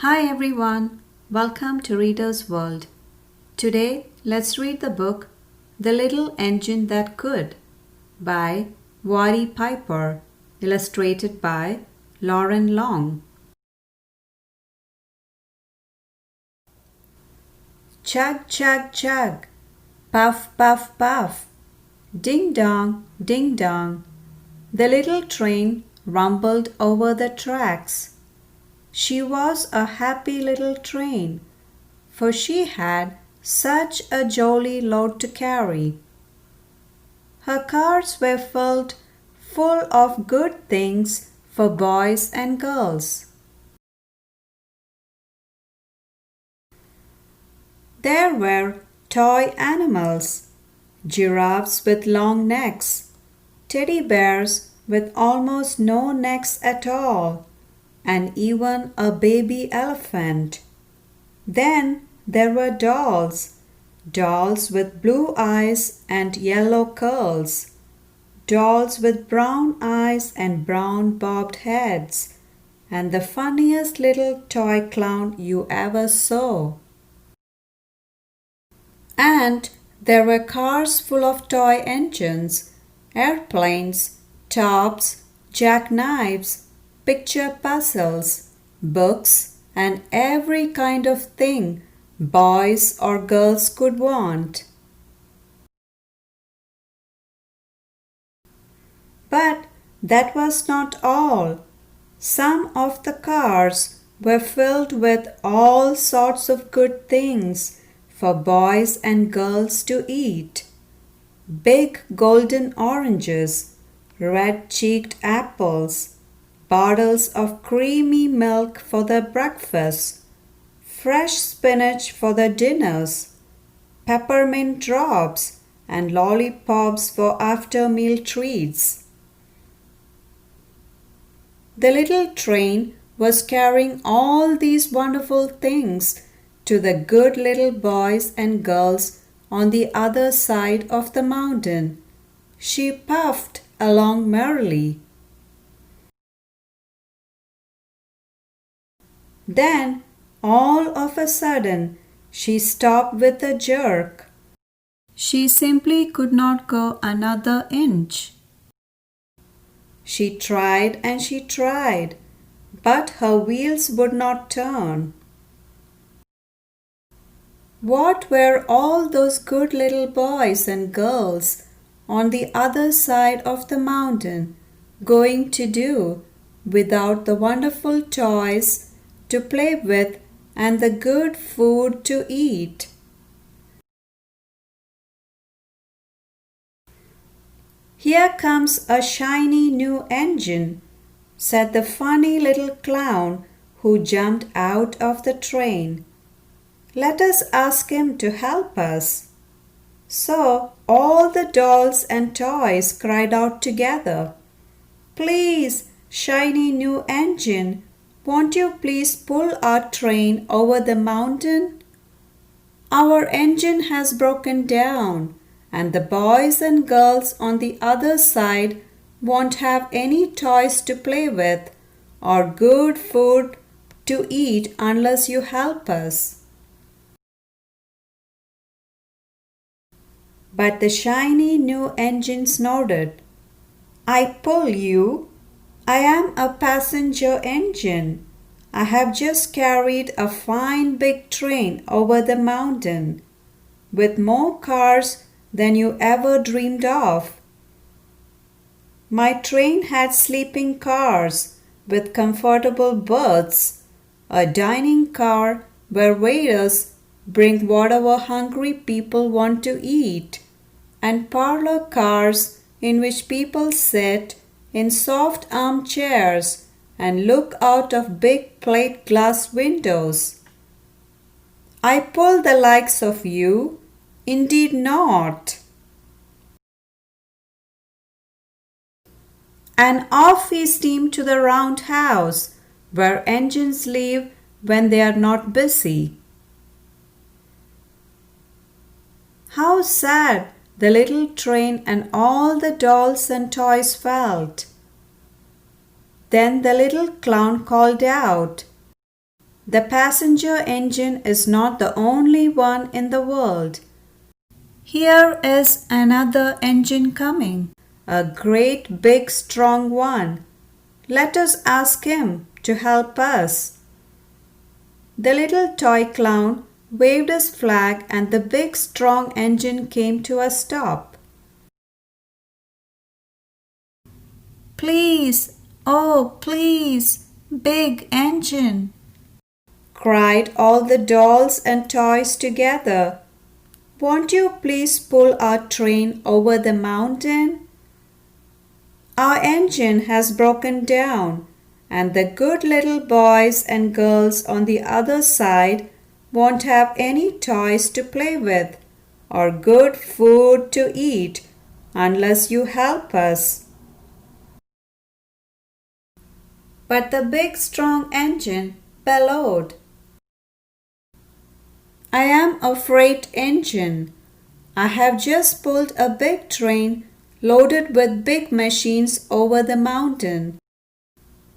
Hi everyone, welcome to Reader's World. Today, let's read the book The Little Engine That Could by Watty Piper, illustrated by Loren Long. Chug, chug, chug, puff, puff, puff, ding dong, ding dong. The little train rumbled over the tracks. She was a happy little train, for she had such a jolly load to carry. Her cars were filled full of good things for boys and girls. There were toy animals, giraffes with long necks, teddy bears with almost no necks at all, and even a baby elephant. Then there were dolls with blue eyes and yellow curls, dolls with brown eyes and brown bobbed heads, and the funniest little toy clown you ever saw. And there were cars full of toy engines, airplanes, tops, jackknives, picture puzzles, books, and every kind of thing boys or girls could want. But that was not all. Some of the cars were filled with all sorts of good things for boys and girls to eat. Big golden oranges, red-cheeked apples, bottles of creamy milk for their breakfast, fresh spinach for their dinners, peppermint drops, and lollipops for after-meal treats. The little train was carrying all these wonderful things to the good little boys and girls on the other side of the mountain. She puffed along merrily. Then, all of a sudden, she stopped with a jerk. She simply could not go another inch. She tried and she tried, but her wheels would not turn. What were all those good little boys and girls on the other side of the mountain going to do without the wonderful toys to play with and the good food to eat? "Here comes a shiny new engine," said the funny little clown who jumped out of the train. "Let us ask him to help us." So all the dolls and toys cried out together, "Please, shiny new engine, won't you please pull our train over the mountain? Our engine has broken down, and the boys and girls on the other side won't have any toys to play with or good food to eat unless you help us." But the shiny new engine snorted, "I pull you. I am a passenger engine. I have just carried a fine big train over the mountain with more cars than you ever dreamed of. My train had sleeping cars with comfortable berths, a dining car where waiters bring whatever hungry people want to eat, and parlor cars in which people sit in soft armchairs and look out of big plate glass windows. I pull the likes of you? Indeed not." And off he steamed to the roundhouse, where engines live when they are not busy. How sad the little train and all the dolls and toys felt. Then the little clown called out, The passenger engine is not the only one in the world. Here is another engine coming, a great big strong one. Let us ask him to help us. The little toy clown waved his flag and the big strong engine came to a stop. Please, oh please, big engine, cried all the dolls and toys together. Won't you please pull our train over the mountain? Our engine has broken down, and the good little boys and girls on the other side won't have any toys to play with or good food to eat unless you help us. But the big strong engine bellowed. I am a freight engine. I have just pulled a big train loaded with big machines over the mountain.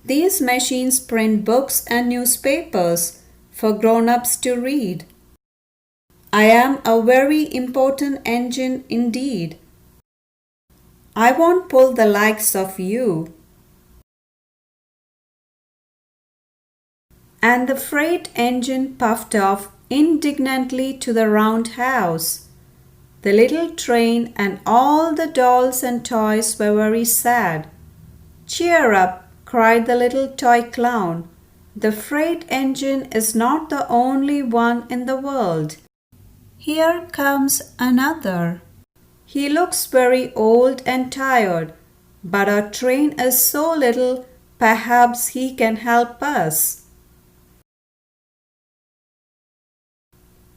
These machines print books and newspapers for grown-ups to read. I am a very important engine indeed. I won't pull the likes of you. And the freight engine puffed off indignantly to the roundhouse. The little train and all the dolls and toys were very sad. Cheer up, cried the little toy clown. The freight engine is not the only one in the world. Here comes another. He looks very old and tired, but our train is so little, perhaps he can help us.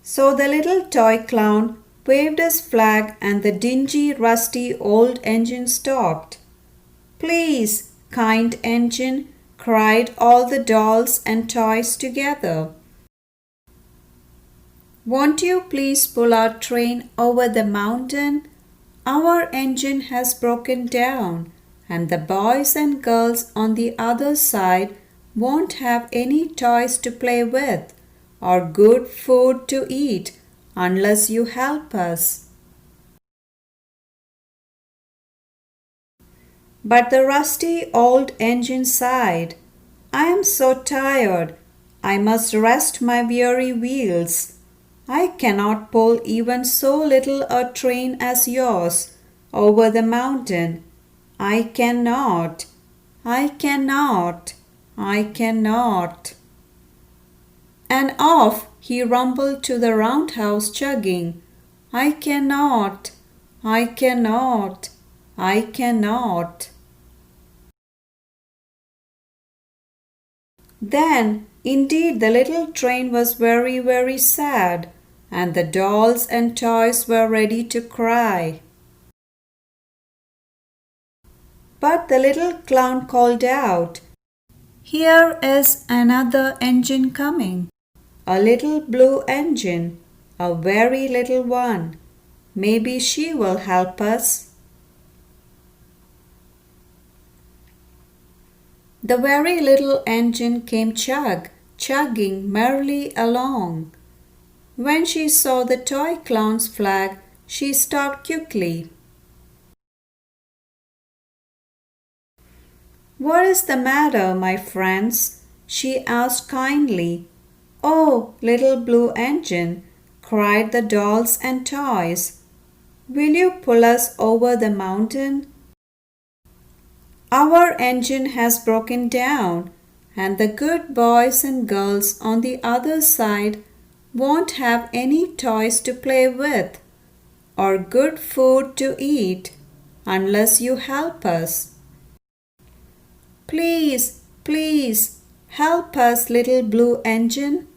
So the little toy clown waved his flag and the dingy, rusty old engine stopped. Please, kind engine, cried all the dolls and toys together. Won't you please pull our train over the mountain? Our engine has broken down, and the boys and girls on the other side won't have any toys to play with or good food to eat unless you help us. But the rusty old engine sighed. I am so tired. I must rest my weary wheels. I cannot pull even so little a train as yours over the mountain. I cannot. I cannot. I cannot. And off he rumbled to the roundhouse chugging. I cannot. I cannot. I cannot. Then, indeed, the little train was very, very sad, and the dolls and toys were ready to cry. But the little clown called out, Here is another engine coming, a little blue engine, a very little one. Maybe she will help us. The very little engine came chugging merrily along. When she saw the toy clown's flag, she stopped quickly. What is the matter, my friends? She asked kindly. Oh, little blue engine, cried the dolls and toys. Will you pull us over the mountain? Our engine has broken down, and the good boys and girls on the other side won't have any toys to play with or good food to eat unless you help us. Please, please, help us, little blue engine.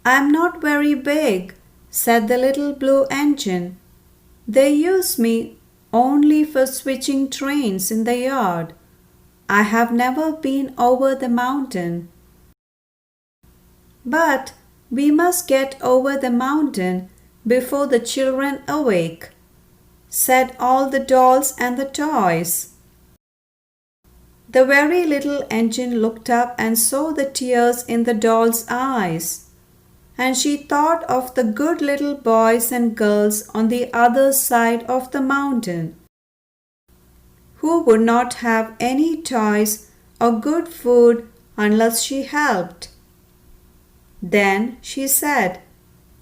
I'm not very big, said the little blue engine. They use me only for switching trains in the yard. I have never been over the mountain. But we must get over the mountain before the children awake, said all the dolls and the toys. The very little engine looked up and saw the tears in the doll's eyes. And she thought of the good little boys and girls on the other side of the mountain, who would not have any toys or good food unless she helped. Then she said,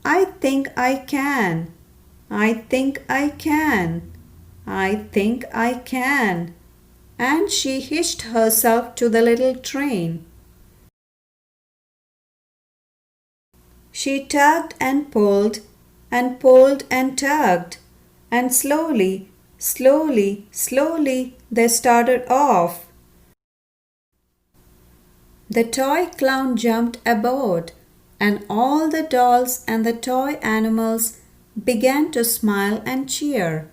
"I think I can. I think I can. I think I can." And she hitched herself to the little train. She tugged and pulled and pulled and tugged, and slowly, slowly, slowly they started off. The toy clown jumped aboard, and all the dolls and the toy animals began to smile and cheer.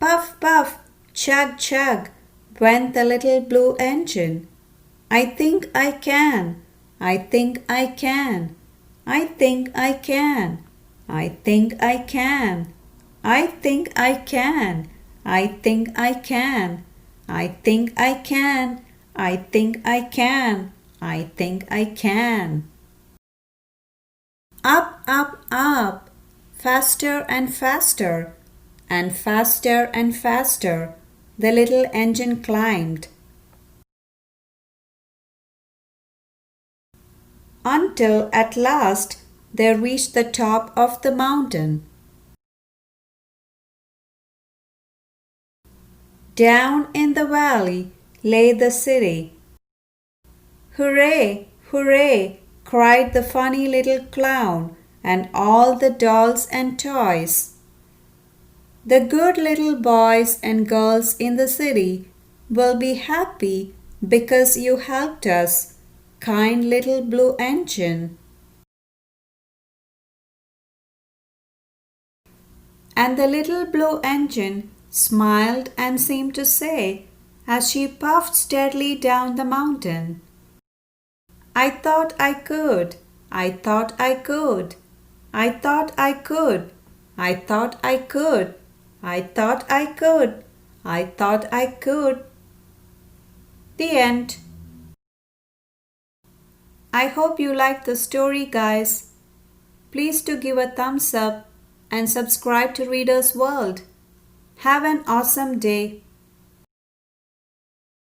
Puff, puff, chug, chug went the little blue engine. "I think I can. I think I can. I think I can. I think I can. I think I can. I think I can. I think I can. I think I can. I think I can." Up, up, up, faster and faster, and faster and faster the little engine climbed, until at last they reached the top of the mountain. Down in the valley lay the city. "Hooray! Hooray!" cried the funny little clown and all the dolls and toys. The good little boys and girls in the city will be happy because you helped us, kind little blue engine. And the little blue engine smiled and seemed to say, as she puffed steadily down the mountain, "I thought I could. I thought I could. I thought I could. I thought I could. I thought I could. I thought I could." The end. I hope you liked the story, guys. Please do give a thumbs up and subscribe to Reader's World. Have an awesome day.